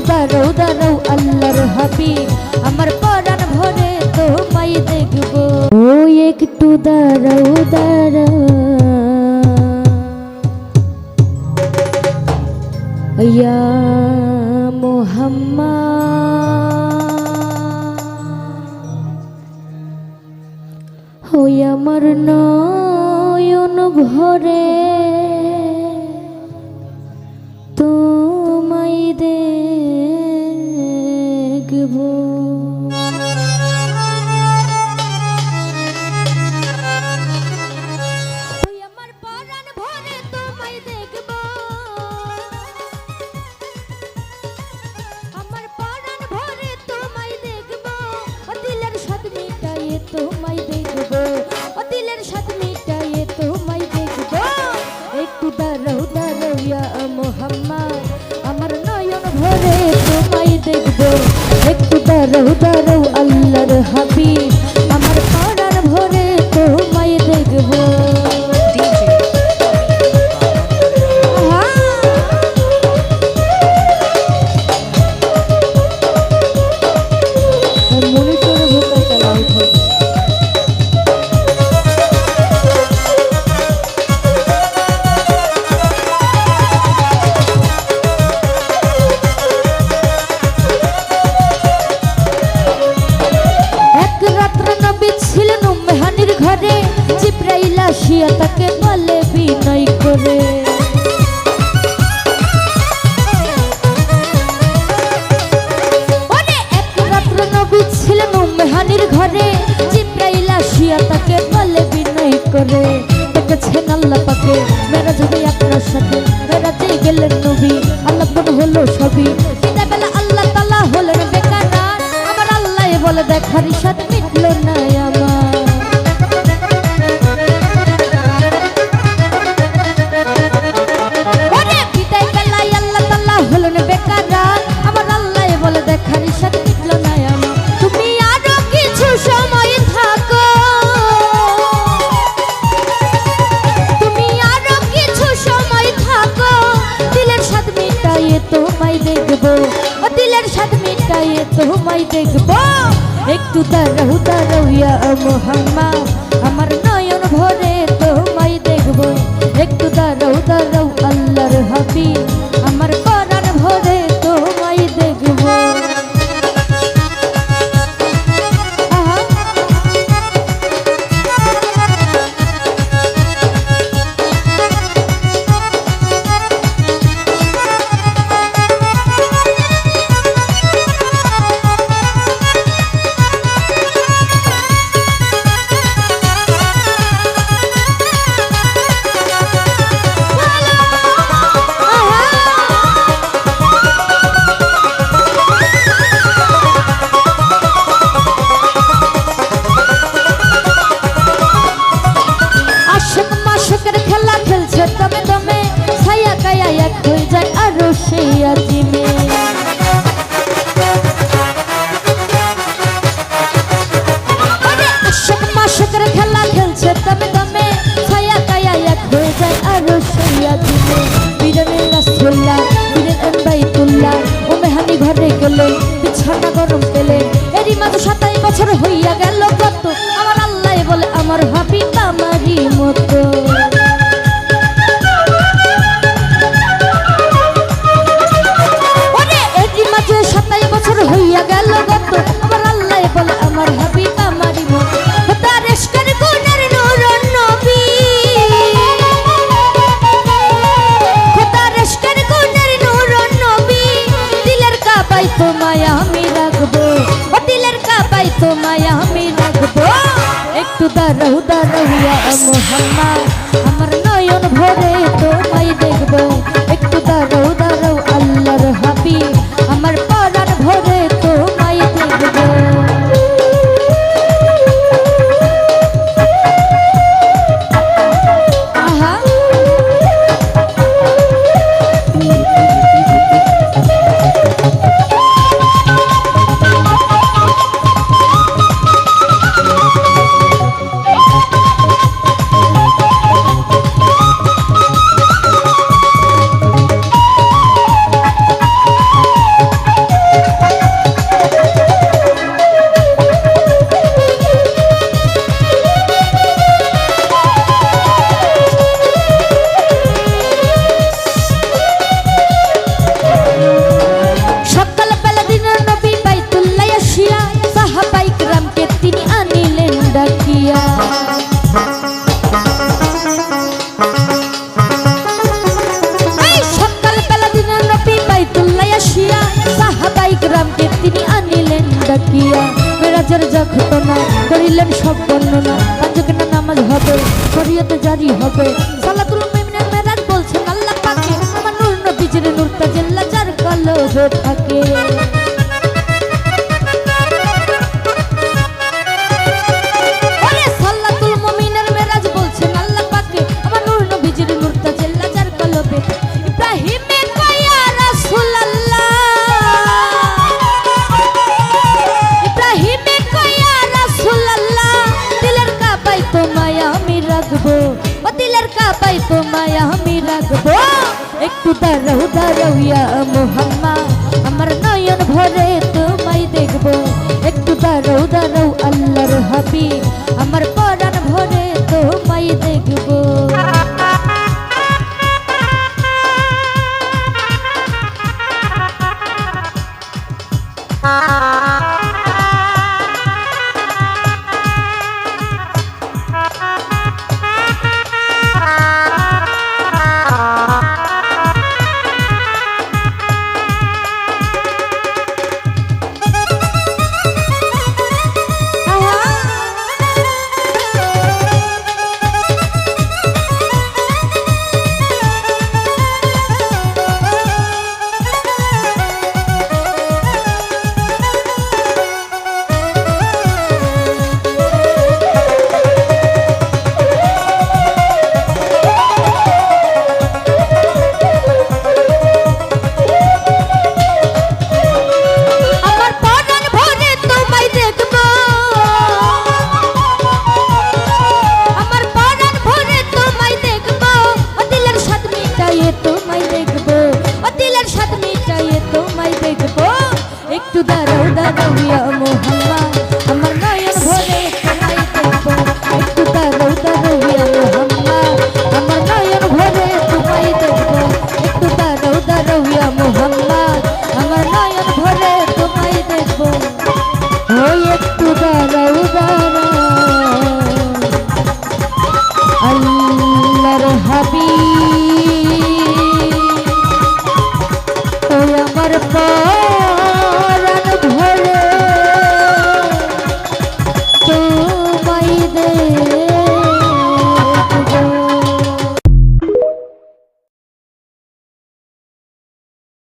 দাঁড়াও দাঁড়াও আল্লাহর হাবিব আমার পরাণ ভরে তোমায় দেখবো ও একটু দাঁড়াও দাঁড়াও ইয়া মুহাম্মদ ওই আমার নয়ন ভরে তোমায় দেখবো তোমায় দেখবো ও দিলের সাথে মিটাইয়ে তোমায় দেখবো একটু দাঁড়াও দাঁড়াও ইয়া মুহাম্মদ আমার নয়ন ভরে তোমায় দেখবো একটু দাঁড়াও দাঁড়াও আল্লাহর হাবিব আমার পরাণ ভরে তোমায় দেখবো আসিয়া তাকে বলে বিনয় করে এক রাত্র নবী ছিলেন উম্মেহানির ঘরে জিব্রাইল আসিয়া তাকে বলে বিনয় করে দেখেছেন আল্লাহ পাকে মেরাজ হবে আপনার সাথে মেরাজে গেলেন নবী আল্লাহ বল হলো সবই দিনের বেলা আল্লাহ তাআলা হলেন বেকারার আমার আল্লাহ বলে দেখার সাথে মিটলো না আমার তোমায় দেখবো একটু দাঁড়াও দাঁড়াও ইয়া মুহাম্মদ আমার নয়ন ভরে তোমায় দেখবো একটু দাঁড়াও দাঁড়াও আল্লাহর হাবিব আমার পরাণ ভরে তোমায় দেখবো ঘরে গেলে বিছানা গরম পেলে এরই মাঝে 27 বছর হইয়া গেল কত আমার আল্লাহ বলে আমার হাবিব আমারই মতো এরই মাঝে 27 বছর হইয়া গেল কত আমার আল্লাহ বলে আমার হাবিব আমারই মতো তার ইশকের গুণের নূর নবী তার ইশকের গুণের নূর নবী দিলের কাবায় তোমায় আমি রাখবো ও দিলের কাবায় তোমায় আমি রাখবো একটু দাঁড়াও দাঁড়াও ইয়া মুহাম্মদ আমার নয়ন ভরে তোমায় দেখবো একটু দাঁড়াও দাঁড়াও আল্লাহর হাবিব আমার পরাণ ভরে তোমায় দেখবো গিয়া মেরাজের যখনা করিলেন সব বর্ণনা পাঁচজনের নামাজ হবে শরীয়তে জারি হবে সালাতুল মুমিনের মেরাজ বলছেন আল্লাহ পাকে আমার নূর নবীজির নূর তাজিল্লা যার কলবে থাকে তোমায় আমি রাখবো একটু দাঁড়াও দাঁড়াও ইয়া মুহাম্মদ আমার নয়ন ভরে তোমায় দেখবো একটু দাঁড়াও দাঁড়াও আল্লাহর হাবিব আমার পরাণ ভরে তোমায় দেখবো একটু দাঁড়াও দাঁড়াও ইয়া মুহাম্মদ আমার নয়ন ভরে তোমায় দেখবো একটু দাঁড়াও দাঁড়াও ইয়া মুহাম্মদ আমার নয়ন ভরে তোমায় দেখবো একটু দাঁড়াও দাঁড়াও ইয়া মুহাম্মদ আমার নয়ন ভরে তোমায় দেখবো ওই একটু দাঁড়াও দাঁড়াও আল্লাহর হাবিব ওই আমার